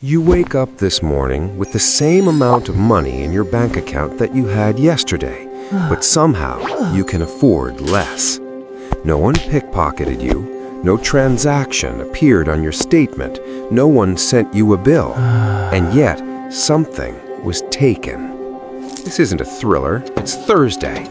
You wake up this morning with the same amount of money in your bank account that you had yesterday, but somehow you can afford less. No one pickpocketed you, no transaction appeared on your statement, no one sent you a bill, and yet something was taken. This isn't a thriller, it's Thursday.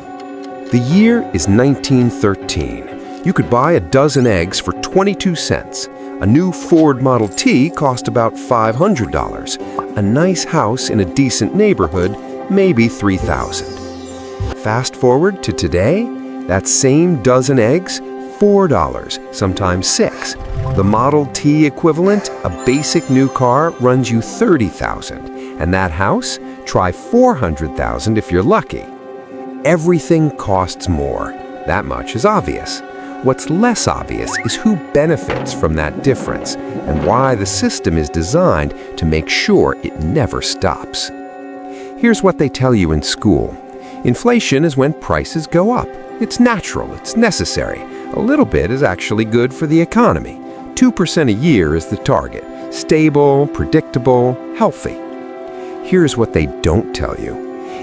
The year is 1913. You could buy a dozen eggs for 22 cents. A new Ford Model T cost about $500. A nice house in a decent neighborhood, maybe $3,000. Fast forward to today, that same dozen eggs, $4, sometimes $6. The Model T equivalent, a basic new car, runs you $30,000. And that house, try $400,000 if you're lucky. Everything costs more. That much is obvious. What's less obvious is who benefits from that difference and why the system is designed to make sure it never stops. Here's what they tell you in school. Inflation is when prices go up. It's natural, it's necessary. A little bit is actually good for the economy. 2% a year is the target. Stable, predictable, healthy. Here's what they don't tell you.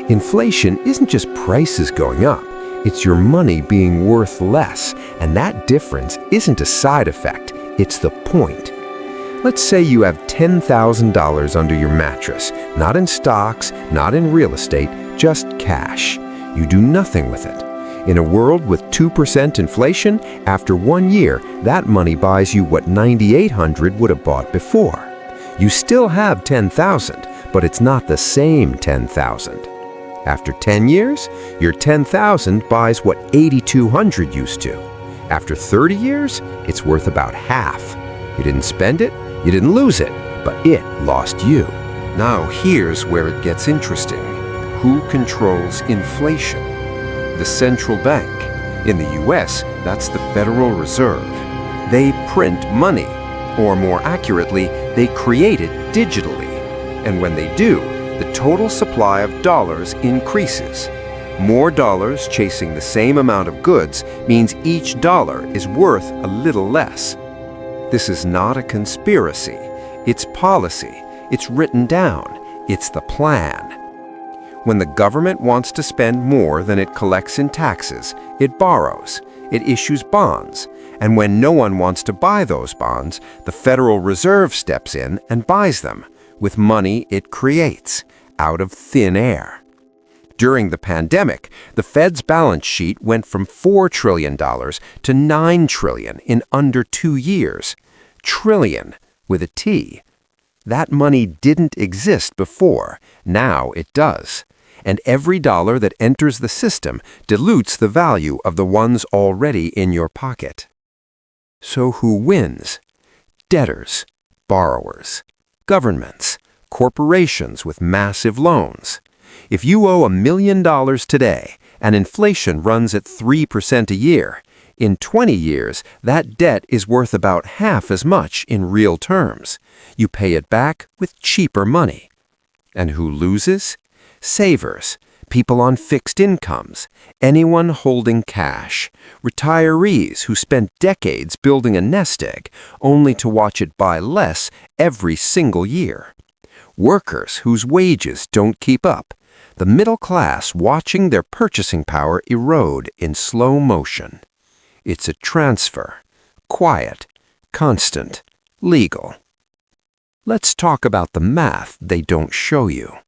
Inflation isn't just prices going up. It's your money being worth less, and that difference isn't a side effect, it's the point. Let's say you have $10,000 under your mattress, not in stocks, not in real estate, just cash. You do nothing with it. In a world with 2% inflation, after 1 year, that money buys you what $9,800 would have bought before. You still have $10,000, but it's not the same $10,000. After 10 years, your $10,000 buys what $8,200 used to. After 30 years, it's worth about half. You didn't spend it, you didn't lose it, but it lost you. Now here's where it gets interesting. Who controls inflation? The central bank. In the US, that's the Federal Reserve. They print money, or more accurately, they create it digitally. And when they do, the total supply of dollars increases. More dollars chasing the same amount of goods means each dollar is worth a little less. This is not a conspiracy. It's policy. It's written down. It's the plan. When the government wants to spend more than it collects in taxes, it borrows. It issues bonds. And when no one wants to buy those bonds, the Federal Reserve steps in and buys them with money it creates out of thin air. During the pandemic, the Fed's balance sheet went from $4 trillion to $9 trillion in under 2 years. Trillion with a T. That money didn't exist before. Now it does. And every dollar that enters the system dilutes the value of the ones already in your pocket. So who wins? Debtors, borrowers, governments, corporations with massive loans. If you owe $1 million today and inflation runs at 3% a year, in 20 years that debt is worth about half as much in real terms. You pay it back with cheaper money. And who loses? Savers, people on fixed incomes, anyone holding cash, retirees who spent decades building a nest egg only to watch it buy less every single year. Workers whose wages don't keep up, the middle class watching their purchasing power erode in slow motion. It's a transfer, quiet, constant, legal. Let's talk about the math they don't show you.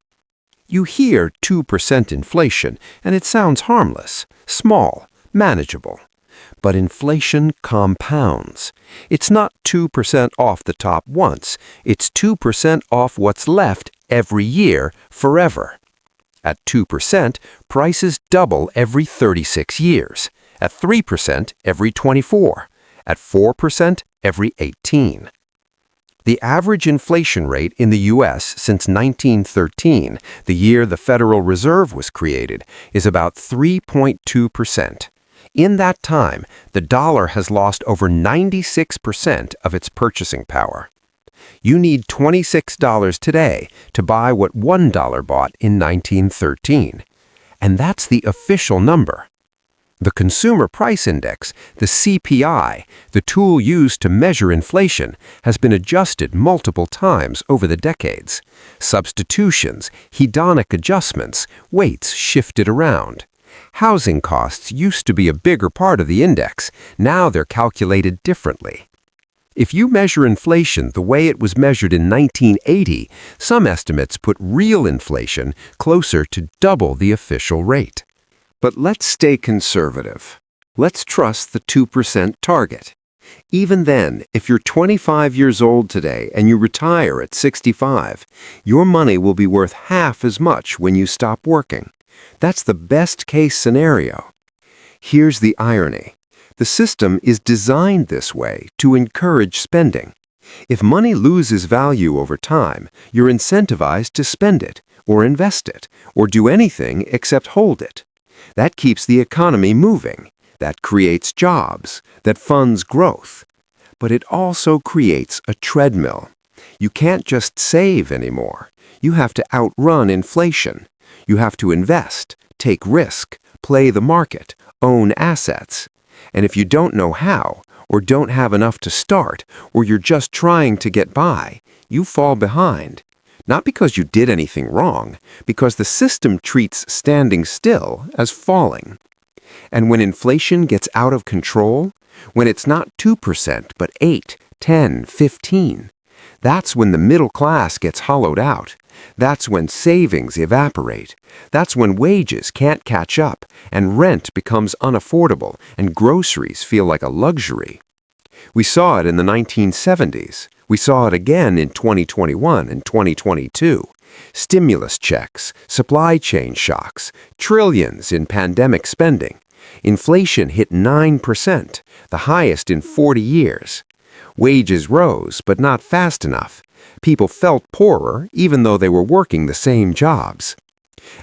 You hear 2% inflation, and it sounds harmless, small, manageable. But inflation compounds. It's not 2% off the top once. It's 2% off what's left every year, forever. At 2%, prices double every 36 years. At 3%, every 24. At 4%, every 18. The average inflation rate in the U.S. since 1913, the year the Federal Reserve was created, is about 3.2%. In that time, the dollar has lost over 96% of its purchasing power. You need $26 today to buy what $1 bought in 1913. And that's the official number. The Consumer Price Index, the CPI, the tool used to measure inflation, has been adjusted multiple times over the decades. Substitutions, hedonic adjustments, weights shifted around. Housing costs used to be a bigger part of the index. Now they're calculated differently. If you measure inflation the way it was measured in 1980, some estimates put real inflation closer to double the official rate. But let's stay conservative. Let's trust the 2% target. Even then, if you're 25 years old today and you retire at 65, your money will be worth half as much when you stop working. That's the best-case scenario. Here's the irony. The system is designed this way to encourage spending. If money loses value over time, you're incentivized to spend it, or invest it, or do anything except hold it. That keeps the economy moving. That creates jobs. That funds growth. But it also creates a treadmill. You can't just save anymore. You have to outrun inflation. You have to invest, take risk, play the market, own assets. And if you don't know how, or don't have enough to start, or you're just trying to get by, you fall behind. Not because you did anything wrong, because the system treats standing still as falling. And when inflation gets out of control, when it's not 2% but 8, 10, 15, that's when the middle class gets hollowed out. That's when savings evaporate. That's when wages can't catch up, and rent becomes unaffordable, and groceries feel like a luxury. We saw it in the 1970s. We saw it again in 2021 and 2022. Stimulus checks, supply chain shocks, trillions in pandemic spending. Inflation hit 9%, the highest in 40 years. Wages rose, but not fast enough. People felt poorer even though they were working the same jobs.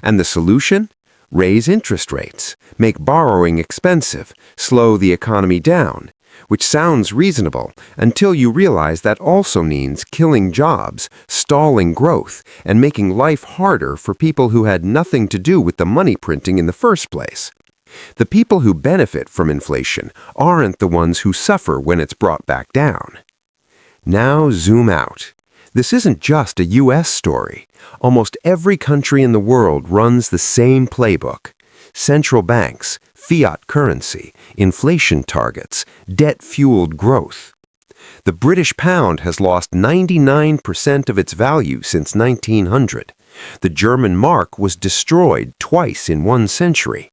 And the solution? Raise interest rates, make borrowing expensive, slow the economy down. Which sounds reasonable until you realize that also means killing jobs, stalling growth, and making life harder for people who had nothing to do with the money printing in the first place. The people who benefit from inflation aren't the ones who suffer when it's brought back down. Now zoom out. This isn't just a U.S. story. Almost every country in the world runs the same playbook. Central banks, fiat currency, inflation targets, debt-fueled growth. The British pound has lost 99% of its value since 1900. The German mark was destroyed twice in 1 century.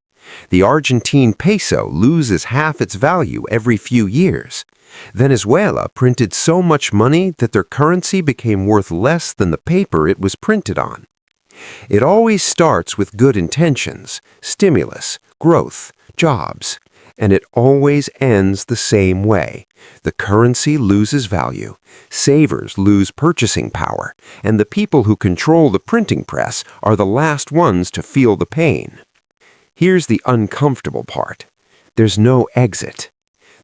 The Argentine peso loses half its value every few years. Venezuela printed so much money that their currency became worth less than the paper it was printed on. It always starts with good intentions, stimulus, growth, jobs, and it always ends the same way. The currency loses value, savers lose purchasing power, and the people who control the printing press are the last ones to feel the pain. Here's the uncomfortable part. There's no exit.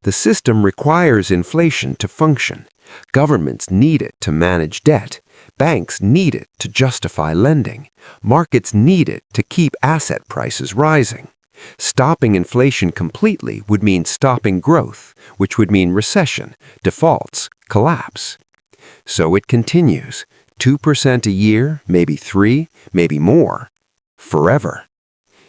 The system requires inflation to function. Governments need it to manage debt. Banks need it to justify lending. Markets need it to keep asset prices rising. Stopping inflation completely would mean stopping growth, which would mean recession, defaults, collapse. So it continues, 2% a year, maybe 3, maybe more, forever.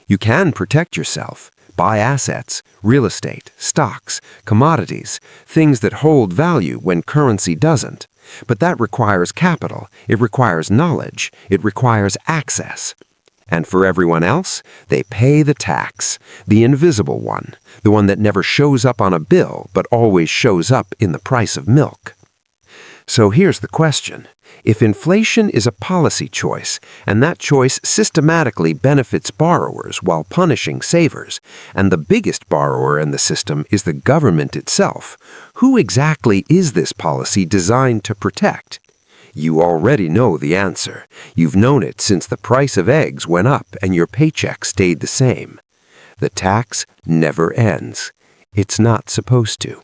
You can protect yourself. Buy assets, real estate, stocks, commodities, things that hold value when currency doesn't. But that requires capital, it requires knowledge, it requires access. And for everyone else, they pay the tax, the invisible one, the one that never shows up on a bill but always shows up in the price of milk. So here's the question. If inflation is a policy choice, and that choice systematically benefits borrowers while punishing savers, and the biggest borrower in the system is the government itself, who exactly is this policy designed to protect? You already know the answer. You've known it since the price of eggs went up and your paycheck stayed the same. The tax never ends. It's not supposed to.